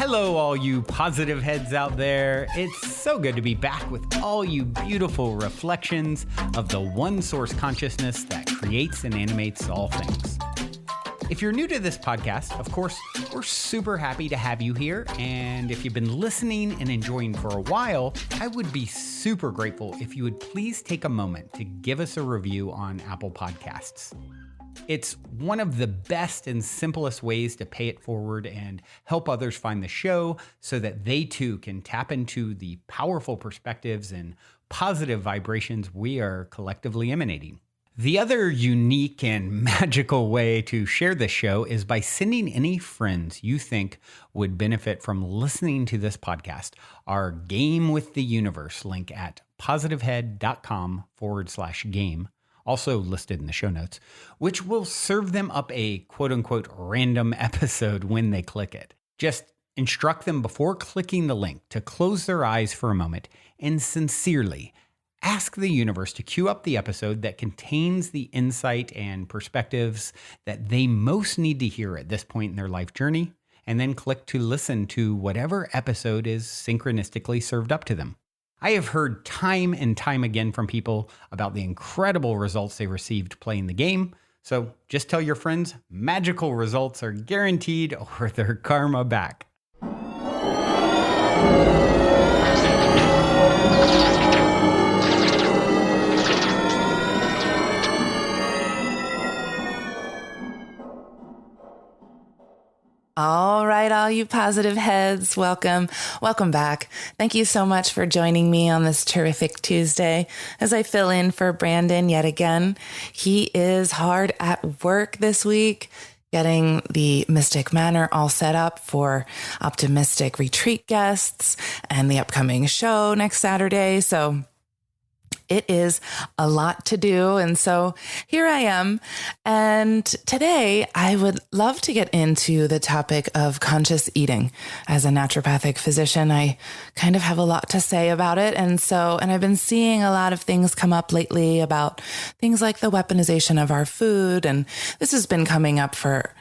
Hello, all you positive heads out there. It's so good to be back with all you beautiful reflections of the one source consciousness that creates and animates all things. If you're new to this podcast, of course, we're super happy to have you here. And if you've been listening and enjoying for a while, I would be super grateful if you would please take a moment to give us a review on Apple Podcasts. It's one of the best and simplest ways to pay it forward and help others find the show so that they too can tap into the powerful perspectives and positive vibrations we are collectively emanating. The other unique and magical way to share this show is by sending any friends you think would benefit from listening to this podcast our Game with the Universe link at positivehead.com/game. Also listed in the show notes, which will serve them up a quote-unquote random episode when they click it. Just instruct them before clicking the link to close their eyes for a moment and sincerely ask the universe to cue up the episode that contains the insight and perspectives that they most need to hear at this point in their life journey, and then click to listen to whatever episode is synchronistically served up to them. I have heard time and time again from people about the incredible results they received playing the game. So just tell your friends magical results are guaranteed or their karma back. All right, all you positive heads, welcome back. Thank you so much for joining me on this terrific Tuesday as I fill in for Brandon yet again. He is hard at work this week, getting the Mystic Manor all set up for optimistic retreat guests and the upcoming show next Saturday. So it is a lot to do. And so here I am. And today I would love to get into the topic of conscious eating. As a naturopathic physician, I kind of have a lot to say about it. And I've been seeing a lot of things come up lately about things like the weaponization of our food. And this has been coming up for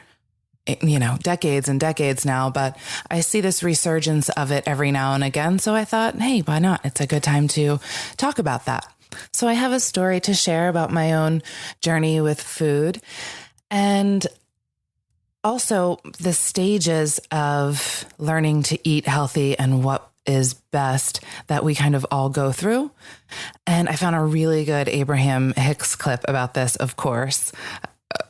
decades and decades now, but I see this resurgence of it every now and again. So I thought, hey, why not? It's a good time to talk about that. So I have a story to share about my own journey with food and also the stages of learning to eat healthy and what is best that we kind of all go through. And I found a really good Abraham-Hicks clip about this, of course.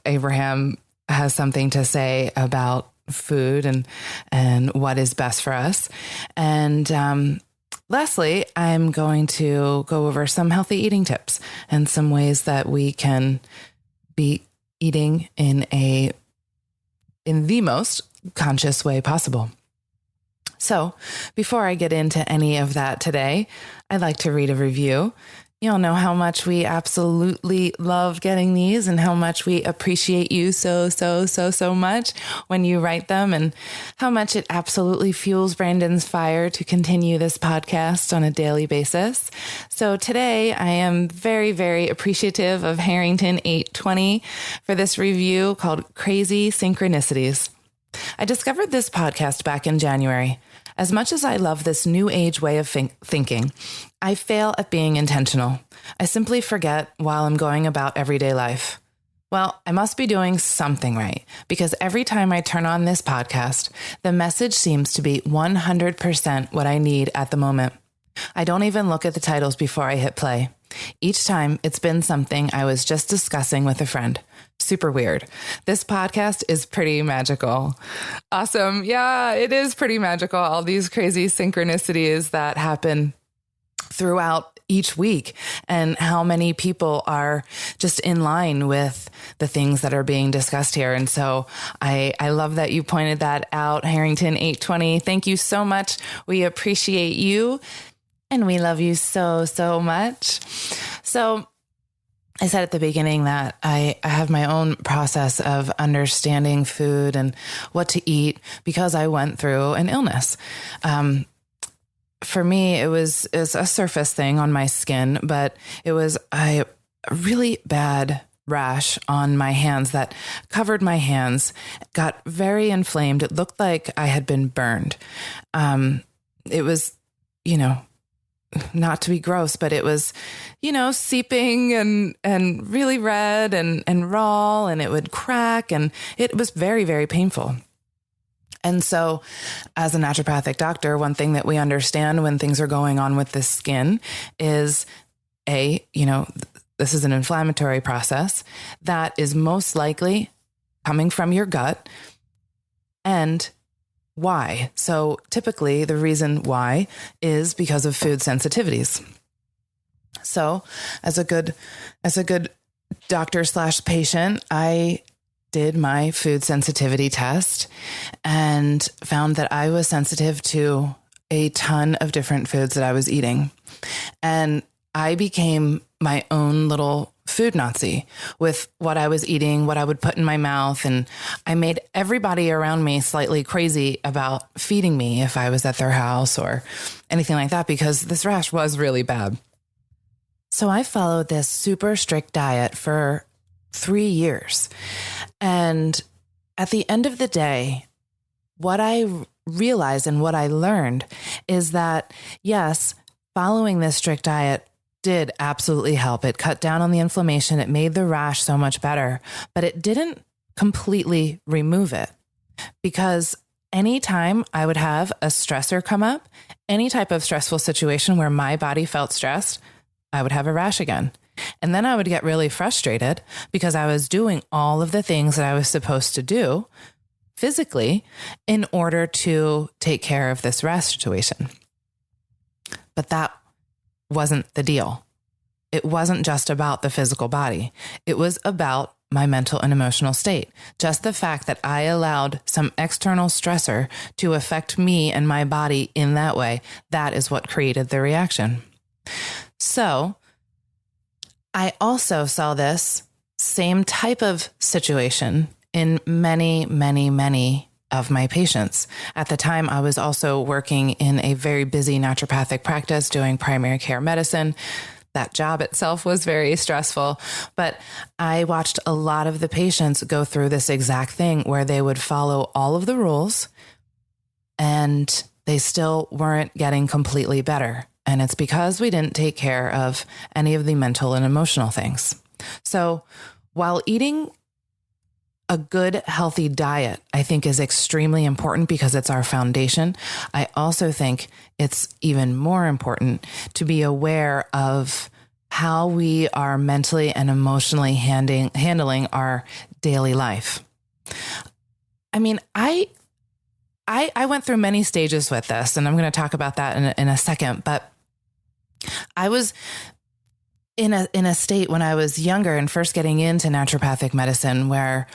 Abraham has something to say about food and what is best for us. And lastly, I'm going to go over some healthy eating tips and some ways that we can be eating in the most conscious way possible. So before I get into any of that today, I'd like to read a review. You all know how much we absolutely love getting these and how much we appreciate you so much when you write them, and how much it absolutely fuels Brandon's fire to continue this podcast on a daily basis. So today I am very, very appreciative of Harrington 820 for this review called Crazy Synchronicities. I discovered this podcast back in January. As much as I love this new age way of thinking, I fail at being intentional. I simply forget while I'm going about everyday life. Well, I must be doing something right, because every time I turn on this podcast, the message seems to be 100% what I need at the moment. I don't even look at the titles before I hit play. Each time it's been something I was just discussing with a friend. Super weird. This podcast is pretty magical. Awesome. Yeah, it is pretty magical. All these crazy synchronicities that happen throughout each week, and how many people are just in line with the things that are being discussed here. And so I love that you pointed that out, Harrington 820. Thank you so much. We appreciate you and we love you so much. So I said at the beginning that I have my own process of understanding food and what to eat because I went through an illness. For me, it was a surface thing on my skin, but it was a really bad rash on my hands that covered my hands, got very inflamed. It looked like I had been burned. It was, not to be gross, but it was, seeping and really red and raw, and it would crack, and it was very, very painful. And so as a naturopathic doctor, one thing that we understand when things are going on with the skin is this is an inflammatory process that is most likely coming from your gut. And why? So typically the reason why is because of food sensitivities. So as a good doctor / patient, I did my food sensitivity test and found that I was sensitive to a ton of different foods that I was eating. And I became my own little food Nazi with what I was eating, what I would put in my mouth. And I made everybody around me slightly crazy about feeding me if I was at their house or anything like that, because this rash was really bad. So I followed this super strict diet for 3 years. And at the end of the day, what I realized and what I learned is that, yes, following this strict diet did absolutely help. It cut down on the inflammation. It made the rash so much better, but it didn't completely remove it, because anytime I would have a stressor come up, any type of stressful situation where my body felt stressed, I would have a rash again. And then I would get really frustrated because I was doing all of the things that I was supposed to do physically in order to take care of this rash situation. But that wasn't the deal. It wasn't just about the physical body. It was about my mental and emotional state. Just the fact that I allowed some external stressor to affect me and my body in that way, that is what created the reaction. So I also saw this same type of situation in many, many, many of my patients. At the time, I was also working in a very busy naturopathic practice doing primary care medicine. That job itself was very stressful, but I watched a lot of the patients go through this exact thing where they would follow all of the rules and they still weren't getting completely better. And it's because we didn't take care of any of the mental and emotional things. So while eating a good, healthy diet, I think, is extremely important because it's our foundation, I also think it's even more important to be aware of how we are mentally and emotionally handling our daily life. I mean, I went through many stages with this, and I'm going to talk about that in a second, but I was in a state when I was younger and first getting into naturopathic medicine where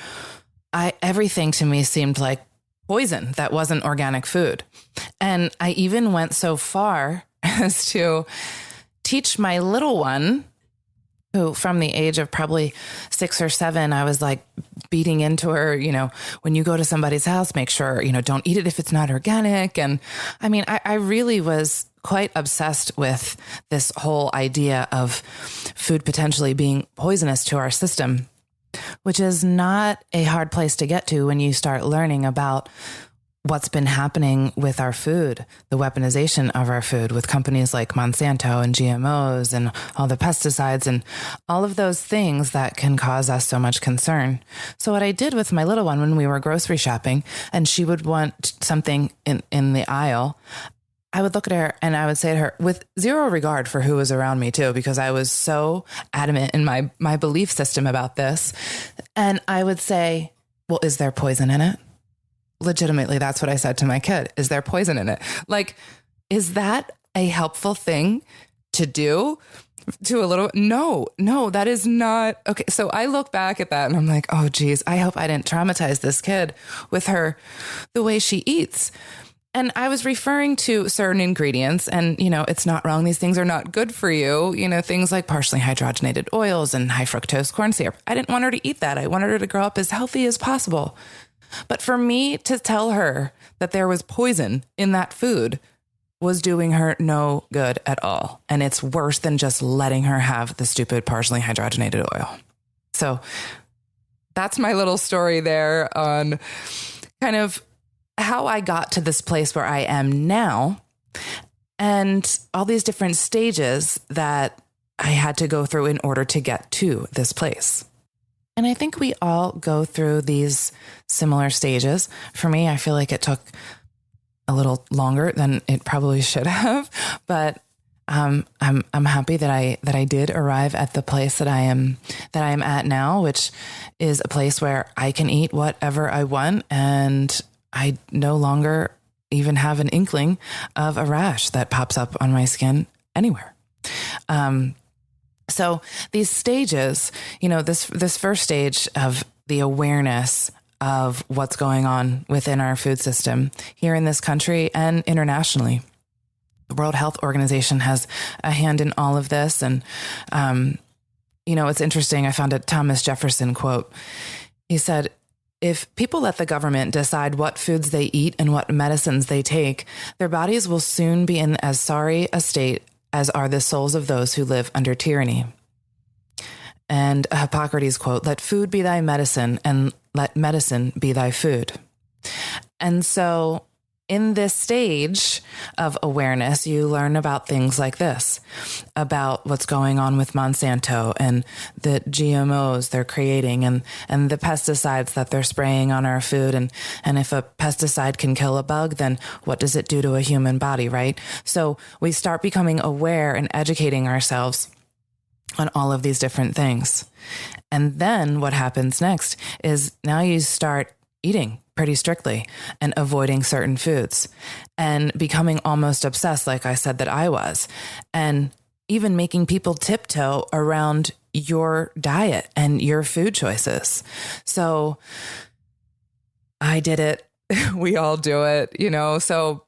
everything to me seemed like poison that wasn't organic food. And I even went so far as to teach my little one, who from the age of probably 6 or 7, I was like beating into her, when you go to somebody's house, make sure, don't eat it if it's not organic. And I mean, I really was quite obsessed with this whole idea of food potentially being poisonous to our system, which is not a hard place to get to when you start learning about what's been happening with our food, the weaponization of our food with companies like Monsanto and GMOs and all the pesticides and all of those things that can cause us so much concern. So what I did with my little one when we were grocery shopping and she would want something in the aisle, I would look at her and I would say to her, with zero regard for who was around me too, because I was so adamant in my belief system about this. And I would say, well, is there poison in it? Legitimately, that's what I said to my kid. Is there poison in it? Like, is that a helpful thing to do to a little? No, that is not. Okay. So I look back at that and I'm like, oh geez, I hope I didn't traumatize this kid with the way she eats. And I was referring to certain ingredients and, it's not wrong. These things are not good for you. Things like partially hydrogenated oils and high fructose corn syrup. I didn't want her to eat that. I wanted her to grow up as healthy as possible. But for me to tell her that there was poison in that food was doing her no good at all. And it's worse than just letting her have the stupid partially hydrogenated oil. So that's my little story there on kind of how I got to this place where I am now and all these different stages that I had to go through in order to get to this place. And I think we all go through these similar stages. For me, I feel like it took a little longer than it probably should have, but I'm happy that I did arrive at the place that I am at now, which is a place where I can eat whatever I want, and I no longer even have an inkling of a rash that pops up on my skin anywhere. So these stages, this first stage of the awareness of what's going on within our food system here in this country and internationally. The World Health Organization has a hand in all of this. And, it's interesting. I found a Thomas Jefferson quote. He said, "If people let the government decide what foods they eat and what medicines they take, their bodies will soon be in as sorry a state as are the souls of those who live under tyranny." And a Hippocrates quote, "Let food be thy medicine and let medicine be thy food." And so in this stage of awareness, you learn about things like this, about what's going on with Monsanto and the GMOs they're creating and the pesticides that they're spraying on our food. And if a pesticide can kill a bug, then what does it do to a human body, right? So we start becoming aware and educating ourselves on all of these different things. And then what happens next is now you start eating pretty strictly and avoiding certain foods and becoming almost obsessed, like I said that I was, and even making people tiptoe around your diet and your food choices. So I did it. We all do it, so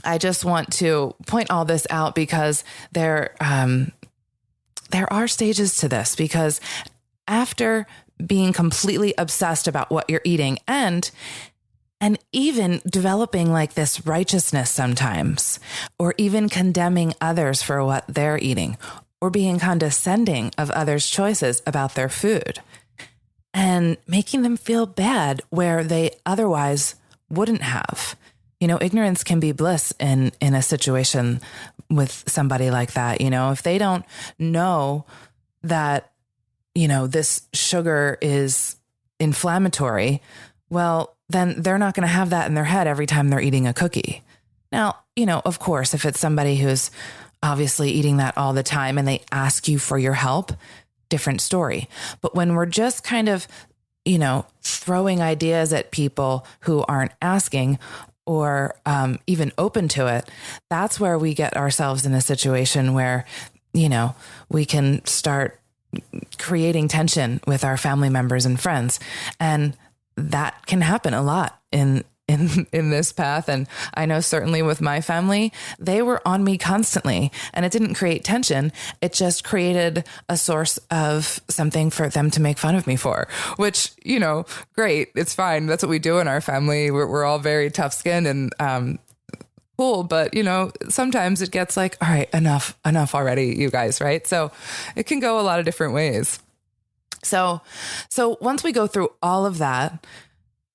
I just want to point all this out because there are stages to this, because after being completely obsessed about what you're eating and even developing like this righteousness sometimes, or even condemning others for what they're eating, or being condescending of others' choices about their food and making them feel bad where they otherwise wouldn't have. Ignorance can be bliss in a situation with somebody like that. If they don't know that, this sugar is inflammatory, well, then they're not going to have that in their head every time they're eating a cookie. Now, of course, if it's somebody who's obviously eating that all the time and they ask you for your help, different story. But when we're just kind of, throwing ideas at people who aren't asking or even open to it, that's where we get ourselves in a situation where, we can start creating tension with our family members and friends. And that can happen a lot in this path. And I know certainly with my family, they were on me constantly, and it didn't create tension. It just created a source of something for them to make fun of me for, which, great. It's fine. That's what we do in our family. We're all very tough skinned and, cool. But, sometimes it gets like, all right, enough already, you guys. Right. So it can go a lot of different ways. So once we go through all of that,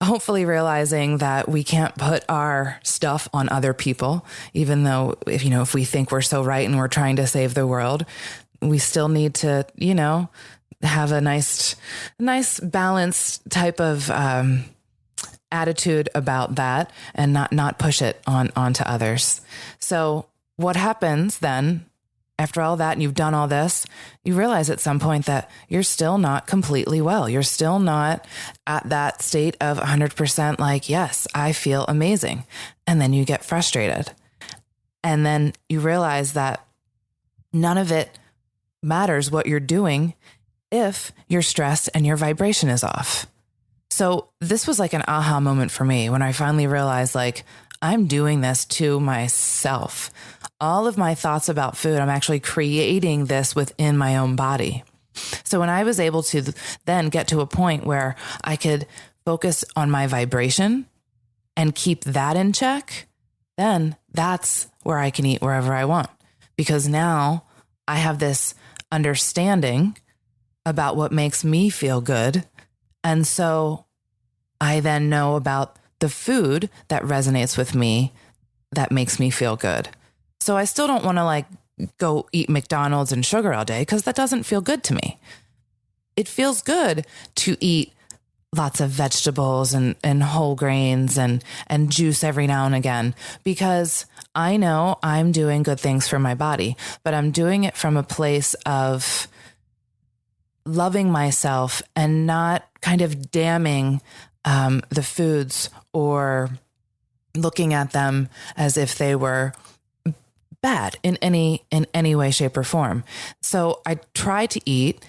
hopefully realizing that we can't put our stuff on other people, even though, if we think we're so right and we're trying to save the world, we still need to, have a nice balanced type of, attitude about that and not push it onto others. So what happens then after all that, and you've done all this, you realize at some point that you're still not completely well. You're still not at that state of 100% like, yes, I feel amazing. And then you get frustrated. And then you realize that none of it matters what you're doing if you're stressed and your vibration is off. So this was like an aha moment for me when I finally realized, like, I'm doing this to myself. All of my thoughts about food, I'm actually creating this within my own body. So when I was able to then get to a point where I could focus on my vibration and keep that in check, then that's where I can eat wherever I want. Because now I have this understanding about what makes me feel good. And so I then know about the food that resonates with me that makes me feel good. So I still don't want to like go eat McDonald's and sugar all day because that doesn't feel good to me. It feels good to eat lots of vegetables and whole grains and juice every now and again, because I know I'm doing good things for my body, but I'm doing it from a place of loving myself and not kind of damning the foods or looking at them as if they were bad in any way, shape, or form. So I try to eat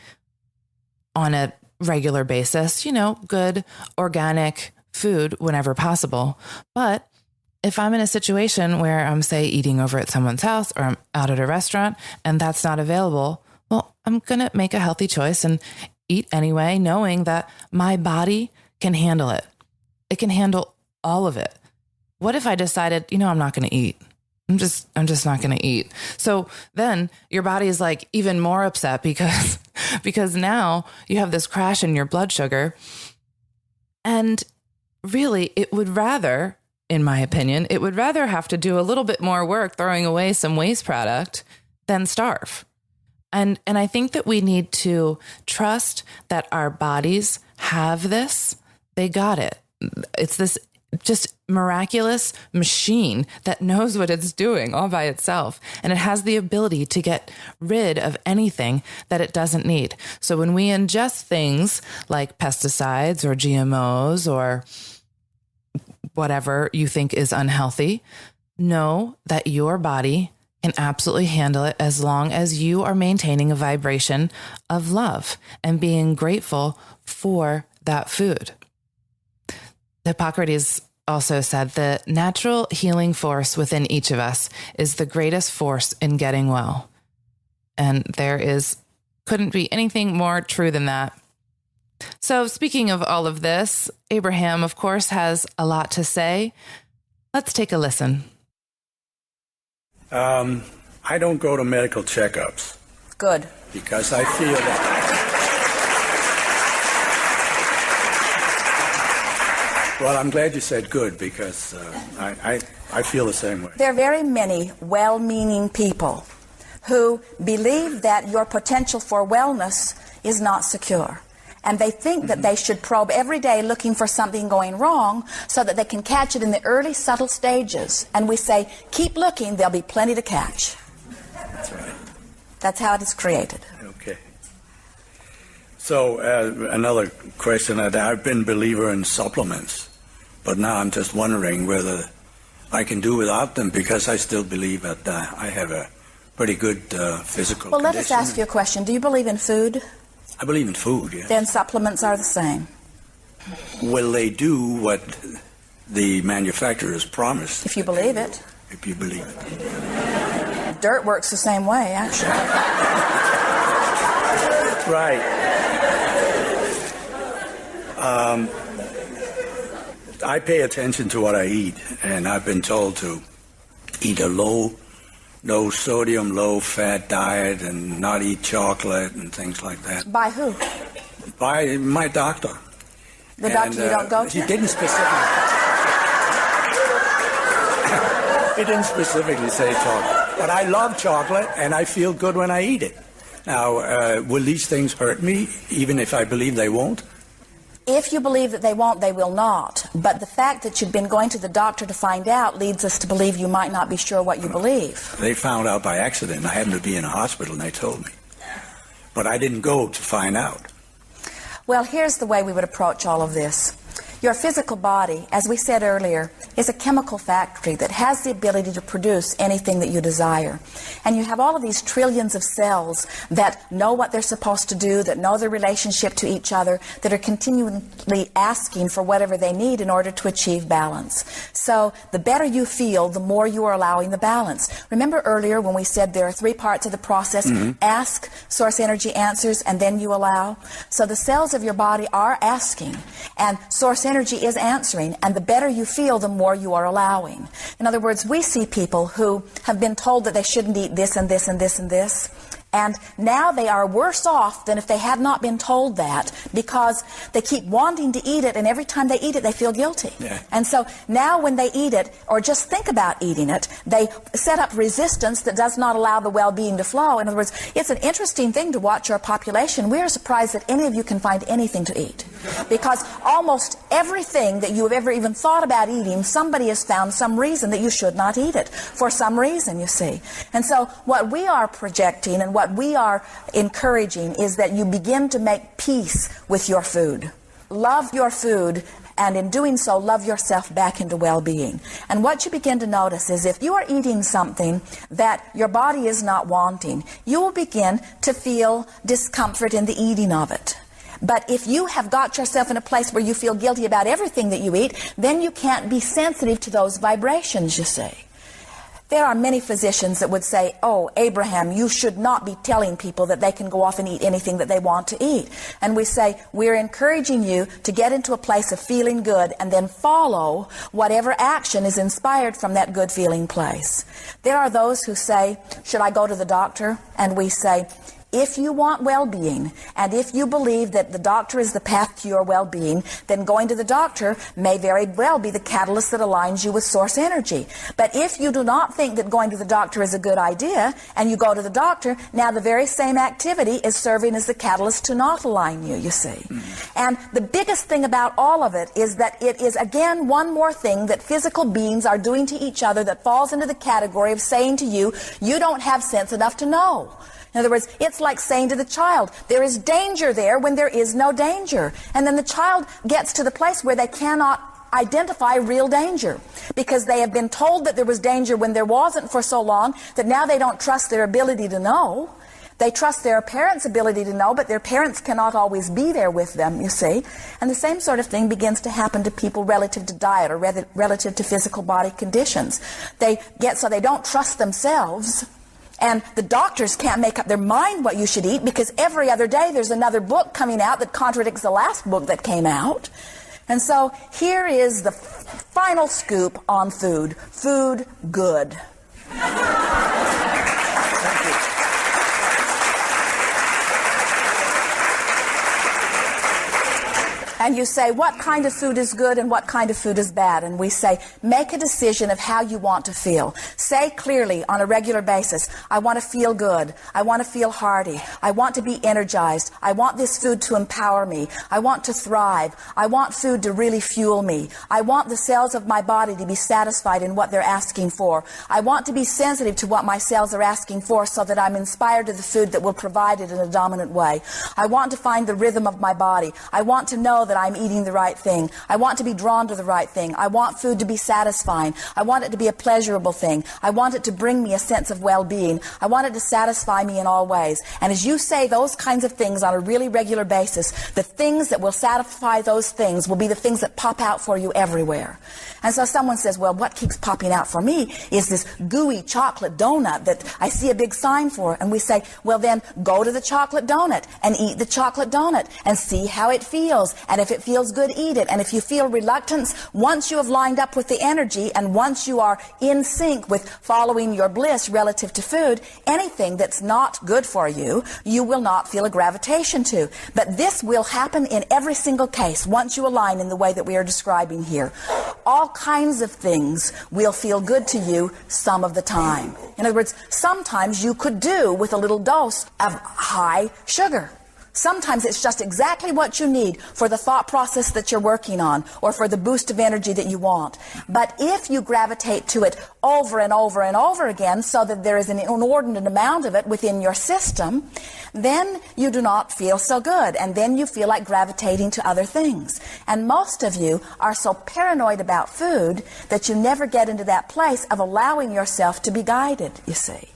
on a regular basis, good organic food whenever possible. But if I'm in a situation where I'm, say, eating over at someone's house or I'm out at a restaurant and that's not available, well, I'm going to make a healthy choice and eat anyway, knowing that my body can handle it. It can handle all of it. What if I decided, I'm not going to eat? I'm just not going to eat. So then your body is like even more upset because now you have this crash in your blood sugar. And really, it would rather, in my opinion, have to do a little bit more work throwing away some waste product than starve. And I think that we need to trust that our bodies have this. They got it. It's this just miraculous machine that knows what it's doing all by itself. And it has the ability to get rid of anything that it doesn't need. So when we ingest things like pesticides or GMOs or whatever you think is unhealthy, know that your body can absolutely handle it as long as you are maintaining a vibration of love and being grateful for that food. Hippocrates also said the natural healing force within each of us is the greatest force in getting well. And couldn't be anything more true than that. So speaking of all of this, Abraham, of course, has a lot to say. Let's take a listen. I don't go to medical checkups. Good. Because I feel that... Well, I'm glad you said good, because I feel the same way. There are very many well-meaning people who believe that your potential for wellness is not secure. And they think that they should probe every day looking for something going wrong so that they can catch it in the early, subtle stages. And we say, keep looking, there'll be plenty to catch. That's right. That's how it is created. Okay. So another question, I've been a believer in supplements, but now I'm just wondering whether I can do without them, because I still believe that I have a pretty good physical Well, condition. let us ask you a question. Do you believe in food? I believe in food, yes. Then supplements are the same. Will they do what the manufacturers promised? If you believe it. If you believe it. Dirt works the same way, actually. Right. I pay attention to what I eat, and I've been told to eat a low sodium, low fat diet and not eat chocolate and things like that. By who? By my doctor. The doctor you don't go to? He didn't specifically say chocolate. But I love chocolate, and I feel good when I eat it. Now, will these things hurt me, even if I believe they won't? If you believe that they won't, they will not. But the fact that you've been going to the doctor to find out leads us to believe you might not be sure what you believe. They found out by accident. I happened to be in a hospital, and they told me. But I didn't go to find out. Well, here's the way we would approach all of this. Your physical body, as we said earlier, is a chemical factory that has the ability to produce anything that you desire. And you have all of these trillions of cells that know what they're supposed to do, that know their relationship to each other, that are continually asking for whatever they need in order to achieve balance. So the better you feel, the more you are allowing the balance. Remember earlier when we said there are 3 parts of the process? Mm-hmm. Ask, source energy answers, and then you allow. So the cells of your body are asking, and source energy is answering, and the better you feel, the more you are allowing. In other words, we see people who have been told that they shouldn't eat this and this and this and this, And now they are worse off than if they had not been told that, because they keep wanting to eat it, and every time they eat it, they feel guilty. Yeah. And so now when they eat it, or just think about eating it, they set up resistance that does not allow the well-being to flow. In other words, it's an interesting thing to watch our population. We are surprised that any of you can find anything to eat, because almost everything that you have ever even thought about eating, somebody has found some reason that you should not eat it, for some reason, you see. And so what we are projecting and what we are encouraging is that you begin to make peace with your food. Love your food, and in doing so, love yourself back into well-being. And what you begin to notice is if you are eating something that your body is not wanting, you will begin to feel discomfort in the eating of it. But if you have got yourself in a place where you feel guilty about everything that you eat, then you can't be sensitive to those vibrations, you see. There are many physicians that would say, oh, Abraham, you should not be telling people that they can go off and eat anything that they want to eat. And we say, we're encouraging you to get into a place of feeling good and then follow whatever action is inspired from that good feeling place. There are those who say, should I go to the doctor? And we say, if you want well-being, and if you believe that the doctor is the path to your well-being, then going to the doctor may very well be the catalyst that aligns you with source energy. But if you do not think that going to the doctor is a good idea, and you go to the doctor, now the very same activity is serving as the catalyst to not align you, you see. And the biggest thing about all of it is that it is, again, one more thing that physical beings are doing to each other that falls into the category of saying to you, you don't have sense enough to know. In other words, it's like saying to the child, there is danger there when there is no danger. And then the child gets to the place where they cannot identify real danger, because they have been told that there was danger when there wasn't for so long that now they don't trust their ability to know. They trust their parents' ability to know, but their parents cannot always be there with them, you see. And the same sort of thing begins to happen to people relative to diet or relative to physical body conditions. They get so they don't trust themselves. And the doctors can't make up their mind what you should eat, because every other day there's another book coming out that contradicts the last book that came out. And so here is the final scoop on food. Food good. And you say, what kind of food is good and what kind of food is bad? And we say, make a decision of how you want to feel. Say clearly on a regular basis, I want to feel good. I want to feel hearty. I want to be energized. I want this food to empower me. I want to thrive. I want food to really fuel me. I want the cells of my body to be satisfied in what they're asking for. I want to be sensitive to what my cells are asking for so that I'm inspired to the food that will provide it in a dominant way. I want to find the rhythm of my body. I want to know that I'm eating the right thing. I want to be drawn to the right thing. I want food to be satisfying. I want it to be a pleasurable thing. I want it to bring me a sense of well-being. I want it to satisfy me in all ways. And as you say those kinds of things on a really regular basis, the things that will satisfy those things will be the things that pop out for you everywhere. And so someone says, well, what keeps popping out for me is this gooey chocolate donut that I see a big sign for. And we say, well, then go to the chocolate donut and eat the chocolate donut and see how it feels. And if it feels good, eat it. And if you feel reluctance, once you have lined up with the energy and once you are in sync with following your bliss relative to food, anything that's not good for you, you will not feel a gravitation to. But this will happen in every single case once you align in the way that we are describing here. All kinds of things will feel good to you some of the time. In other words, sometimes you could do with a little dose of high sugar. Sometimes it's just exactly what you need for the thought process that you're working on or for the boost of energy that you want. But if you gravitate to it over and over and over again so that there is an inordinate amount of it within your system, then you do not feel so good, and then you feel like gravitating to other things. And most of you are so paranoid about food that you never get into that place of allowing yourself to be guided, you see.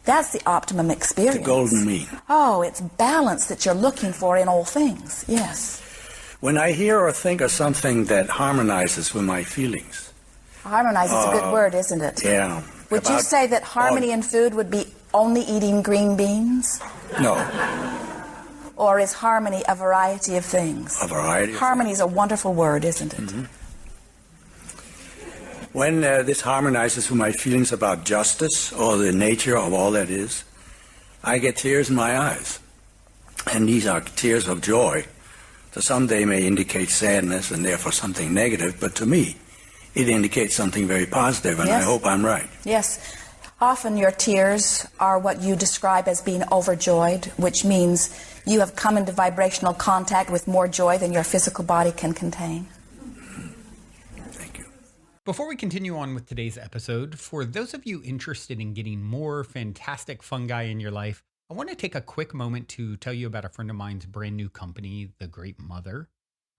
That's the optimum experience. The golden mean. Oh, it's balance that you're looking for in all things, yes. When I hear or think of something that harmonizes with my feelings. Harmonize is a good word, isn't it? Yeah. Would you say that harmony in food would be only eating green beans? No. Or is harmony a variety of things? A variety of Harmony is a wonderful word, isn't it? Mm-hmm. When this harmonizes with my feelings about justice or the nature of all that is, I get tears in my eyes. And these are tears of joy. To some, they may indicate sadness and therefore something negative, but to me, it indicates something very positive, and Yes. I hope I'm right. Yes. Often your tears are what you describe as being overjoyed, which means you have come into vibrational contact with more joy than your physical body can contain. Thank you. Before we continue on with today's episode, for those of you interested in getting more fantastic fungi in your life, I want to take a quick moment to tell you about a friend of mine's brand new company, The Great Mother.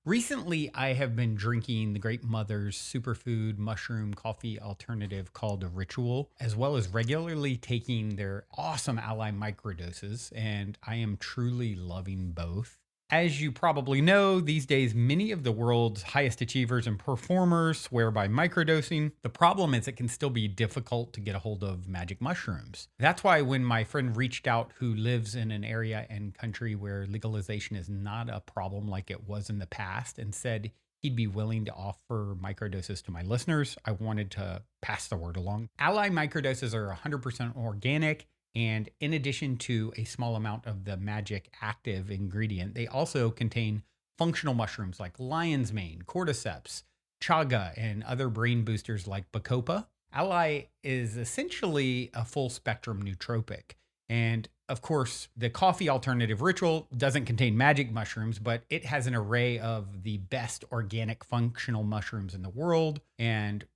Recently, I have been drinking The Great Mother's superfood mushroom coffee alternative called Ritual, as well as regularly taking their awesome Ally microdoses, and I am truly loving both. As you probably know, these days, many of the world's highest achievers and performers swear by microdosing. The problem is it can still be difficult to get a hold of magic mushrooms. That's why when my friend reached out, who lives in an area and country where legalization is not a problem like it was in the past, and said he'd be willing to offer microdoses to my listeners, I wanted to pass the word along. Ally microdoses are 100% organic. And in addition to a small amount of the magic active ingredient, they also contain functional mushrooms like lion's mane, cordyceps, chaga, and other brain boosters like bacopa. Ally is essentially a full spectrum nootropic. And of course, the coffee alternative Ritual doesn't contain magic mushrooms, but it has an array of the best organic functional mushrooms in the world. And,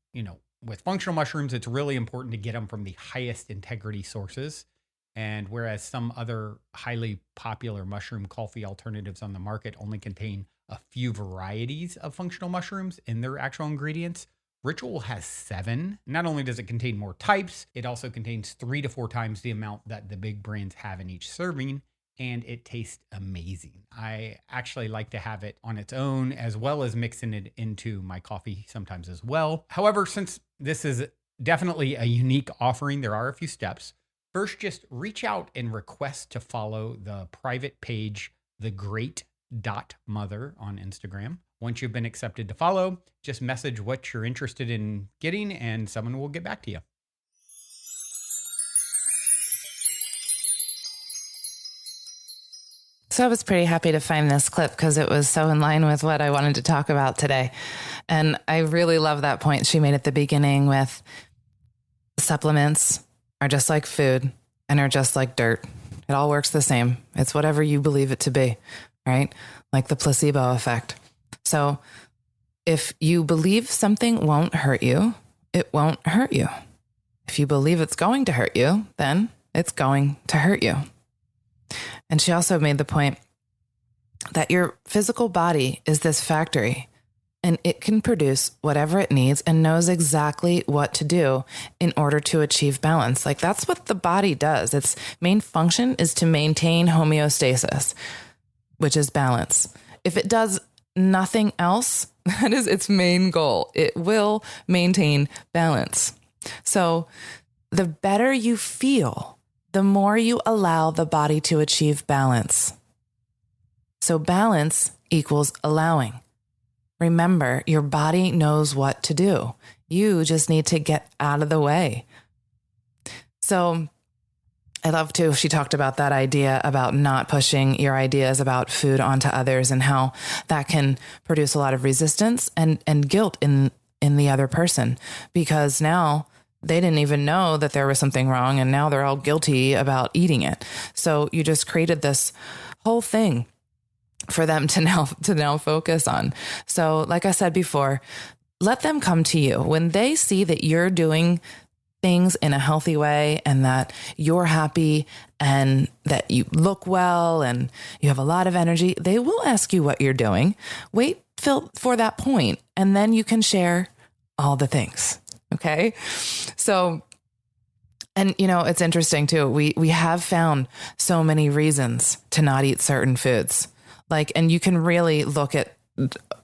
with functional mushrooms, it's really important to get them from the highest integrity sources. And whereas some other highly popular mushroom coffee alternatives on the market only contain a few varieties of functional mushrooms in their actual ingredients, Ritual has 7. Not only does it contain more types, it also contains 3 to 4 times the amount that the big brands have in each serving. And it tastes amazing. I actually like to have it on its own, as well as mixing it into my coffee sometimes as well. However, since this is definitely a unique offering, there are a few steps. First, just reach out and request to follow the private page, thegreat.mother on Instagram. Once you've been accepted to follow, just message what you're interested in getting and someone will get back to you. So I was pretty happy to find this clip because it was so in line with what I wanted to talk about today. And I really love that point she made at the beginning with supplements are just like food and are just like dirt. It all works the same. It's whatever you believe it to be, right? Like the placebo effect. So if you believe something won't hurt you, it won't hurt you. If you believe it's going to hurt you, then it's going to hurt you. And she also made the point that your physical body is this factory and it can produce whatever it needs and knows exactly what to do in order to achieve balance. Like that's what the body does. Its main function is to maintain homeostasis, which is balance. If it does nothing else, that is its main goal. It will maintain balance. So the better you feel, the more you allow the body to achieve balance. So balance equals allowing. Remember, your body knows what to do. You just need to get out of the way. So I love too, she talked about that idea about not pushing your ideas about food onto others and how that can produce a lot of resistance and guilt in the other person, because now they didn't even know that there was something wrong, and now they're all guilty about eating it. So you just created this whole thing for them to now focus on. So like I said before, let them come to you. When they see that you're doing things in a healthy way and that you're happy and that you look well and you have a lot of energy, they will ask you what you're doing. Wait for that point, and then you can share all the things. Okay. So, and it's interesting too. We have found so many reasons to not eat certain foods. And you can really look at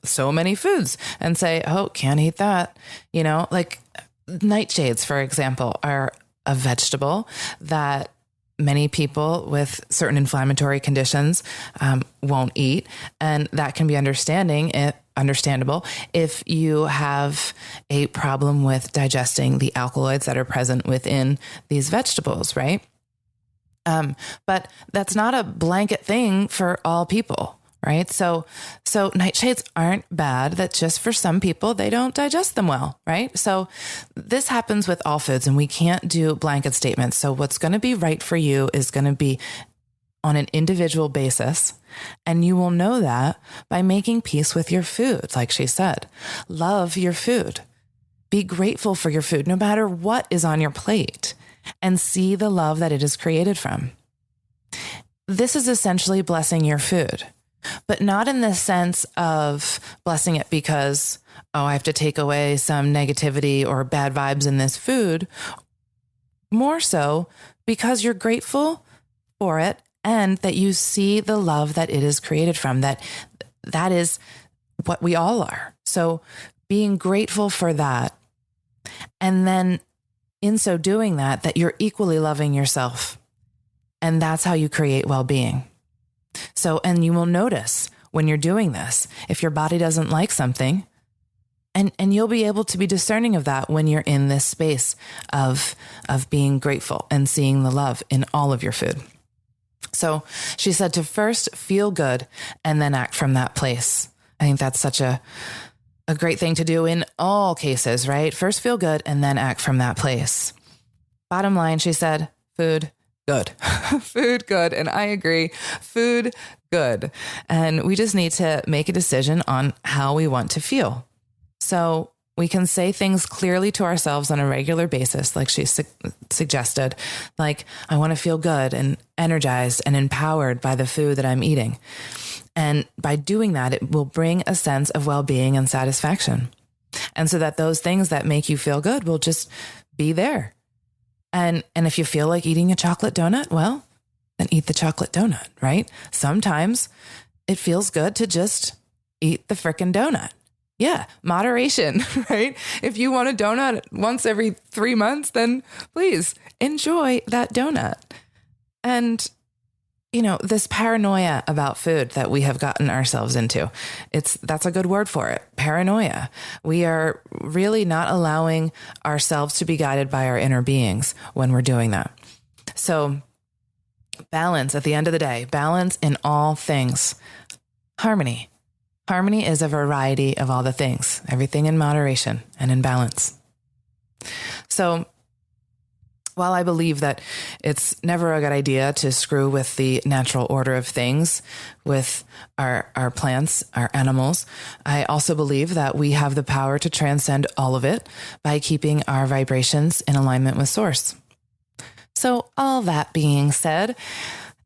so many foods and say, oh, can't eat that. Nightshades, for example, are a vegetable that many people with certain inflammatory conditions won't eat. And that can be understandable if you have a problem with digesting the alkaloids that are present within these vegetables, right? But that's not a blanket thing for all people, right? So nightshades aren't bad. That's just for some people, they don't digest them well, right? So this happens with all foods, and we can't do blanket statements. So what's going to be right for you is going to be on an individual basis. And you will know that by making peace with your food. Like she said, love your food, be grateful for your food, no matter what is on your plate, and see the love that it is created from. This is essentially blessing your food, but not in the sense of blessing it because, oh, I have to take away some negativity or bad vibes in this food. More so because you're grateful for it and that you see the love that it is created from, that is what we all are. So being grateful for that, and then in so doing that you're equally loving yourself. And that's how you create well-being. So, and you will notice when you're doing this, if your body doesn't like something, and you'll be able to be discerning of that when you're in this space of being grateful and seeing the love in all of your food. So she said to first feel good and then act from that place. I think that's such a great thing to do in all cases, right? First feel good and then act from that place. Bottom line, she said, food, good. Food, good. And I agree, food, good. And we just need to make a decision on how we want to feel. So we can say things clearly to ourselves on a regular basis, like she suggested, like, I want to feel good and energized and empowered by the food that I'm eating. And by doing that, it will bring a sense of well-being and satisfaction. And so that those things that make you feel good will just be there. And if you feel like eating a chocolate donut, well, then eat the chocolate donut, right? Sometimes it feels good to just eat the frickin' donut. Yeah, moderation, right? If you want a donut once every 3 months, then please enjoy that donut. And, you know, this paranoia about food that we have gotten ourselves into, that's a good word for it, paranoia. We are really not allowing ourselves to be guided by our inner beings when we're doing that. So balance at the end of the day, balance in all things, harmony. Harmony is a variety of all the things, everything in moderation and in balance. So while I believe that it's never a good idea to screw with the natural order of things with our plants, our animals, I also believe that we have the power to transcend all of it by keeping our vibrations in alignment with Source. So all that being said,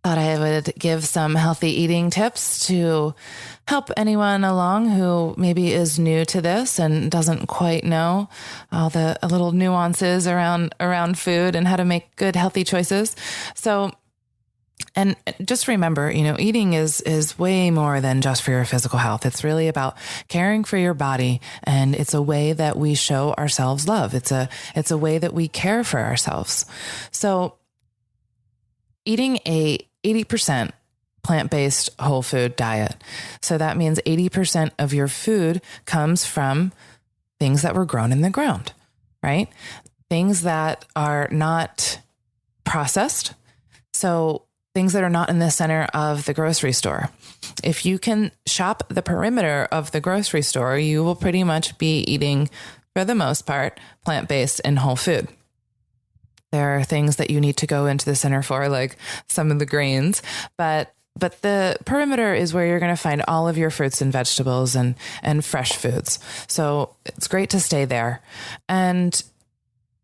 thought I would give some healthy eating tips to help anyone along who maybe is new to this and doesn't quite know all the little nuances around food and how to make good, healthy choices. So, and just remember, you know, eating is way more than just for your physical health. It's really about caring for your body, and it's a way that we show ourselves love. It's a way that we care for ourselves. So eating a 80% plant-based whole food diet. So that means 80% of your food comes from things that were grown in the ground, right? Things that are not processed. So things that are not in the center of the grocery store. If you can shop the perimeter of the grocery store, you will pretty much be eating, for the most part, plant-based and whole food. There are things that you need to go into the center for, like some of the grains, but the perimeter is where you're going to find all of your fruits and vegetables and fresh foods. So it's great to stay there. And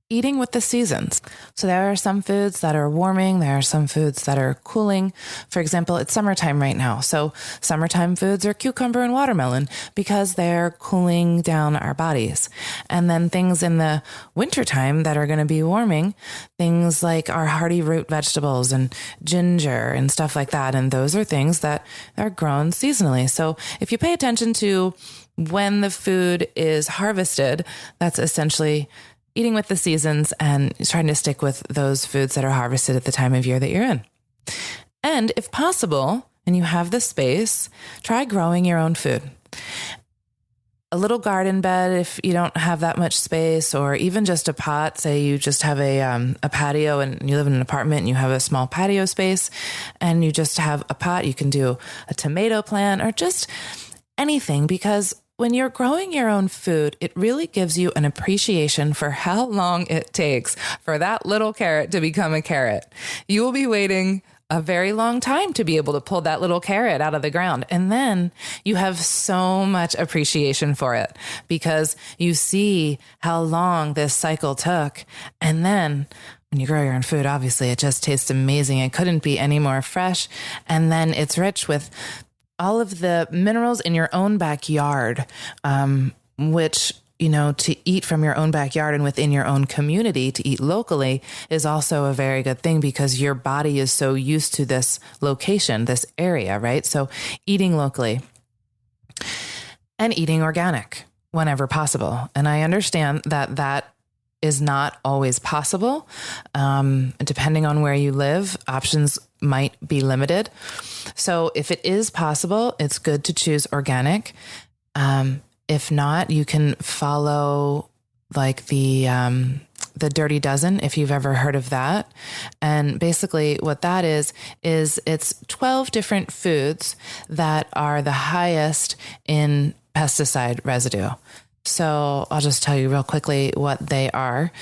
eating with the seasons. So there are some foods that are warming. There are some foods that are cooling. For example, it's summertime right now. So summertime foods are cucumber and watermelon because they're cooling down our bodies. And then things in the wintertime that are going to be warming, things like our hardy root vegetables and ginger and stuff like that. And those are things that are grown seasonally. So if you pay attention to when the food is harvested, that's essentially eating with the seasons and trying to stick with those foods that are harvested at the time of year that you're in. And if possible, and you have the space, try growing your own food. a little garden bed if you don't have that much space, or even just a pot. Say you just have a patio and you live in an apartment and you have a small patio space and you just have a pot. You can do a tomato plant or just anything, because when you're growing your own food, it really gives you an appreciation for how long it takes for that little carrot to become a carrot. You will be waiting a very long time to be able to pull that little carrot out of the ground. And then you have so much appreciation for it because you see how long this cycle took. And then when you grow your own food, obviously it just tastes amazing. It couldn't be any more fresh. And then it's rich with all of the minerals in your own backyard, which, you know, to eat from your own backyard and within your own community, to eat locally is also a very good thing because your body is so used to this location, this area, right? So eating locally and eating organic whenever possible. And I understand that that is not always possible. Depending on where you live, options might be limited. So if it is possible, it's good to choose organic. If not, you can follow like the Dirty Dozen, if you've ever heard of that. And basically what that is it's 12 different foods that are the highest in pesticide residue. So I'll just tell you real quickly what they are.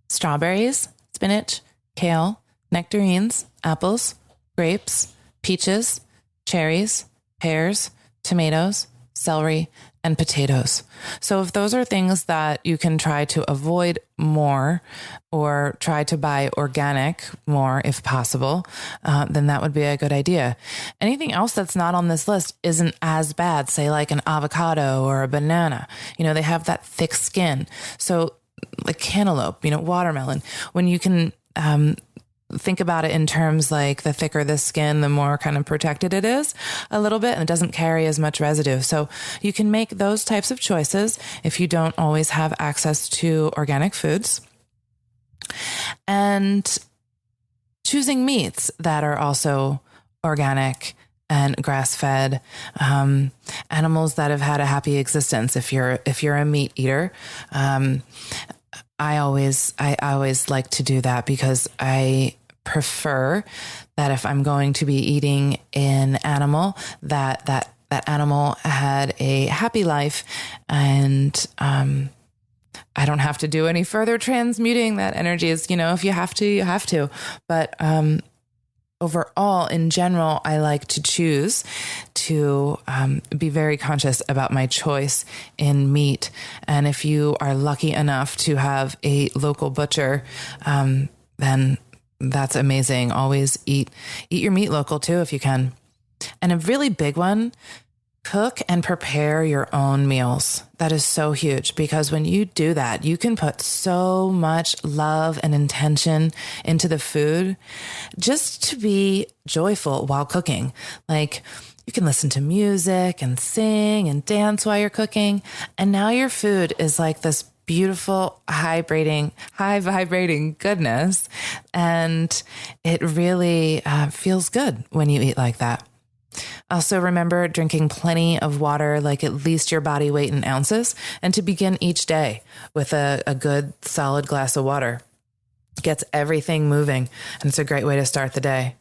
Strawberries, spinach, kale, nectarines, apples, grapes, peaches, cherries, pears, tomatoes, celery, and potatoes. So if those are things that you can try to avoid more or try to buy organic more if possible, then that would be a good idea. Anything else that's not on this list isn't as bad, say like an avocado or a banana. You know, they have that thick skin. So like cantaloupe, you know, watermelon, when you can think about it in terms like the thicker the skin, the more kind of protected it is a little bit, and it doesn't carry as much residue. So you can make those types of choices if you don't always have access to organic foods. And choosing meats that are also organic and grass-fed, animals that have had a happy existence. If you're a meat eater, I always like to do that because I prefer that if I'm going to be eating an animal, that animal had a happy life, and I don't have to do any further transmuting that energy. Is, you know, if you have to, you have to. But overall, in general, I like to choose to be very conscious about my choice in meat. And if you are lucky enough to have a local butcher, then that's amazing. Always eat your meat local too, if you can. And a really big one, cook and prepare your own meals. That is so huge because when you do that, you can put so much love and intention into the food just to be joyful while cooking. Like you can listen to music and sing and dance while you're cooking. And now your food is like this beautiful, high vibrating goodness. And it really feels good when you eat like that. Also remember drinking plenty of water, like at least your body weight in ounces, and to begin each day with a good solid glass of water. Gets everything moving, and it's a great way to start the day.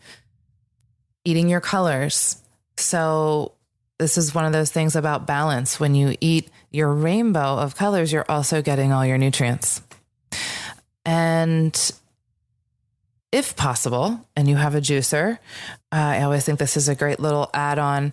Eating your colors. So this is one of those things about balance. When you eat your rainbow of colors, you're also getting all your nutrients. And if possible, and you have a juicer, I always think this is a great little add-on.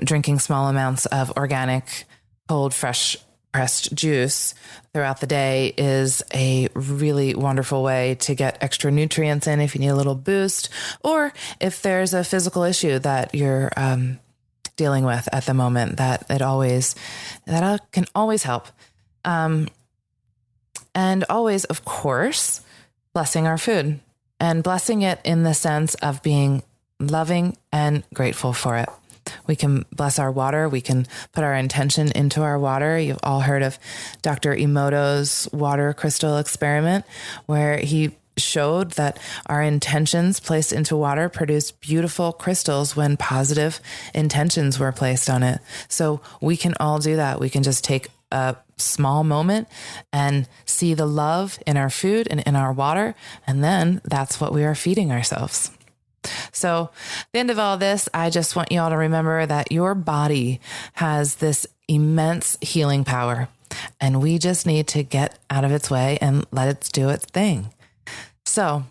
Drinking small amounts of organic, cold, fresh pressed juice throughout the day is a really wonderful way to get extra nutrients in if you need a little boost, or if there's a physical issue that you're dealing with at the moment, that can always help. And always, of course, blessing our food. And blessing it in the sense of being loving and grateful for it. We can bless our water. We can put our intention into our water. You've all heard of Dr. Emoto's water crystal experiment, where he showed that our intentions placed into water produced beautiful crystals when positive intentions were placed on it. So we can all do that. We can just take a small moment and see the love in our food and in our water. And then that's what we are feeding ourselves. So at the end of all this, I just want you all to remember that your body has this immense healing power, and we just need to get out of its way and let it do its thing. So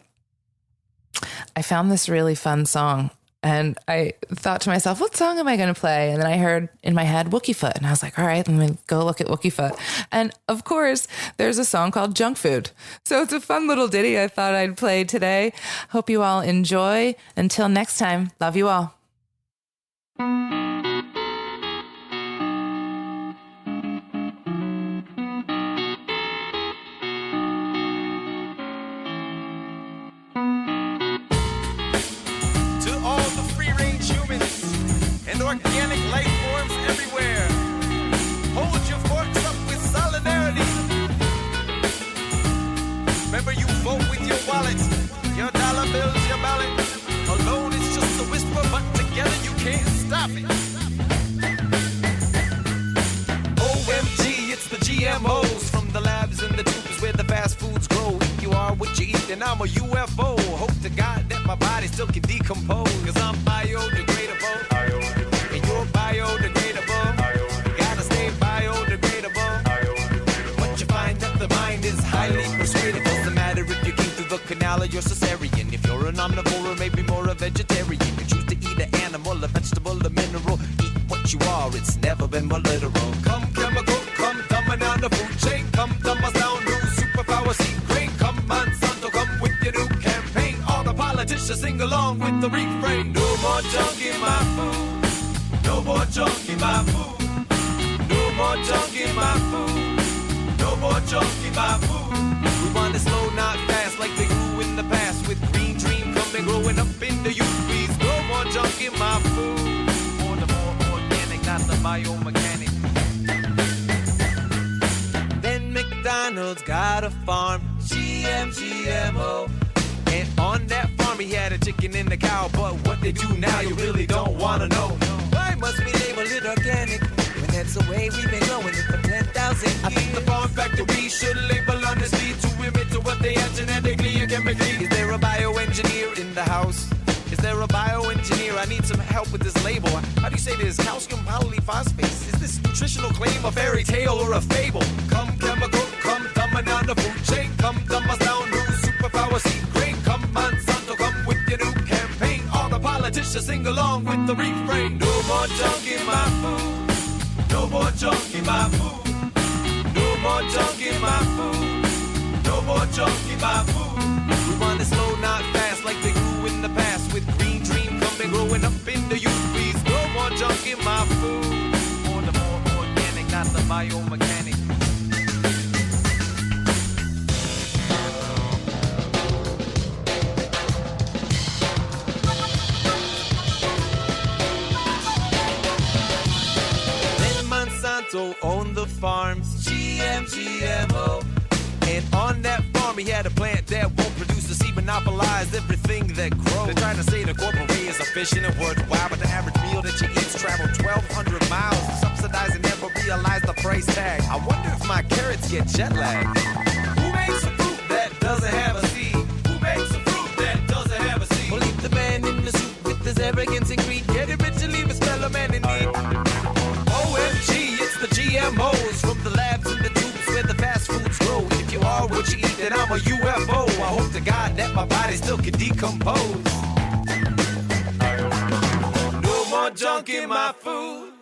I found this really fun song, and I thought to myself, what song am I going to play? And then I heard in my head Wookiefoot, and I was like, all right, let me go look at Wookiefoot. And of course, there's a song called Junk Food. So it's a fun little ditty I thought I'd play today. Hope you all enjoy. Until next time, love you all. Organic life forms everywhere. Hold your forks up with solidarity. Remember, you vote with your wallet, your dollar bills, your ballot. Alone it's just a whisper, but together you can't stop it. OMG, it's the GMOs from the labs and the tubes where the fast foods grow. If you are what you eat, then I'm a UFO. Hope to God that my body still can decompose, 'cause I'm biodegradable. You're biodegradable. Gotta stay biodegradable. But you find that the mind is highly persuaded. Doesn't matter if you came through the canal or you're cesarean. If you're an omnivore or maybe more a vegetarian, you choose to eat an animal, a vegetable, a mineral. Eat what you are, it's never been more literal. Come chemical, come dumbing down the food chain. Come dumb us down, new superpower seed grain. Come Monsanto, come with your new campaign. All the politicians sing along with the refrain. No more junk in my food. No more junk in my food. No more junk in my food. No more junk in my food. We want to slow, not fast, like they grew in the past. With green dream coming, growing up in the youth. Please, no more junk in my food. Or the more organic, not the biomechanic. Then McDonald's got a farm, GMO. And on that farm he had a chicken and a cow. But what they do now you really don't want to know. Why must we label it organic when that's the way we've been growing it for 10,000 years? I think the farm factory should label honestly to admit to what they are genetically and chemically. Is there a bioengineer in the house? Is there a bioengineer? I need some help with this label. How do you say this? Calcium polyphosphates. Is this nutritional claim a fairy tale or a fable? Come chemical, come dumbing down the food chain. Come dumb us down, new superpower seed grain. Come Monsanto, come with your new campaign. All the politicians sing along with the refrain. No more junk in my food. No more junk in my food. No more junk in my food. No more junk in my food. We want it slow, not fast, like they grew in the past. With green dream coming, growing up in the youth. Please, no more junk in my food. Or the more organic, not the biomechanic. Monsanto owned the farms, GMO. And on that farm he had a plant that won't produce the seed, monopolize everything that grows. They're trying to say the corporate way is efficient and worthwhile, but the average meal that you eat's traveled 1,200 miles to subsidize and never realize the price tag. I wonder if my carrots get jet lagged. Who makes a fruit that doesn't have a seed? Who makes a fruit that doesn't have a seed? Well, leave the man in the soup with his arrogance and greed. Get it rich and leave his fellow man in need. OMG, it's the GMOs from the labs and the tubes where the fast foods grow. If you are what you eat, then I'm a UFO. I hope to God that my body still can decompose. No more junk in my food.